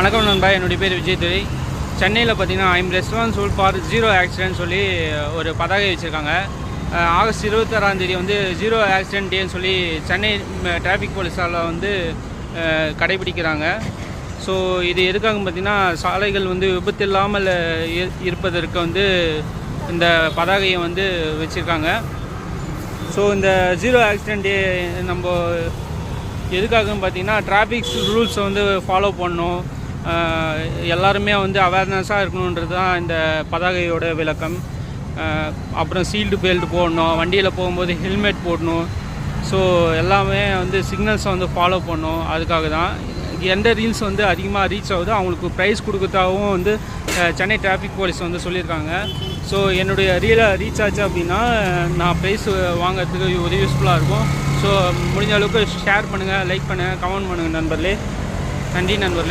வணக்கம் நண்பா, என்னுடைய பேர் விஜய்துரை. சென்னையில் பார்த்தீங்கன்னா I'm responsible for zero accident சொல்லி ஒரு பதாகை வச்சுருக்காங்க. ஆகஸ்ட் 26 வந்து ஜீரோ ஆக்சிடென்ட் டேன்னு சொல்லி சென்னை டிராஃபிக் போலீஸால் வந்து கடைபிடிக்கிறாங்க. ஸோ இது எதுக்காக பார்த்திங்கன்னா, சாலைகள் வந்து விபத்து இல்லாமல் இருப்பதற்கு வந்து இந்த பதாகையை வந்து வச்சுருக்காங்க. ஸோ இந்த ஜீரோ ஆக்சிடென்ட் டே நம்ம எதுக்காகன்னு பார்த்திங்கன்னா, டிராஃபிக் ரூல்ஸை வந்து ஃபாலோ பண்ணணும், எல்லாருமே வந்து அவேர்னஸாக இருக்கணுன்றது தான் இந்த பதாகையோட விளக்கம். அப்புறம் சீல்டு பெல்ட் போடணும், வண்டியில் போகும்போது ஹெல்மெட் போடணும். ஸோ எல்லாமே வந்து சிக்னல்ஸை வந்து ஃபாலோ பண்ணணும். அதுக்காக தான் எந்த ரீல்ஸ் வந்து அதிகமாக ரீச் ஆகுதோ அவங்களுக்கு ப்ரைஸ் கொடுக்கறதாகவும் வந்து சென்னை டிராஃபிக் போலீஸ் வந்து சொல்லியிருக்காங்க. ஸோ என்னுடைய ரீச் ஆச்சு அப்படின்னா நான் ப்ரைஸ் வாங்கிறதுக்கு ஒரு யூஸ்ஃபுல்லாக இருக்கும். ஸோ முடிஞ்ச அளவுக்கு ஷேர் பண்ணுங்கள், லைக் பண்ணுங்கள், கமெண்ட் பண்ணுங்கள் நண்பர்களே. நன்றி நண்பர்களே.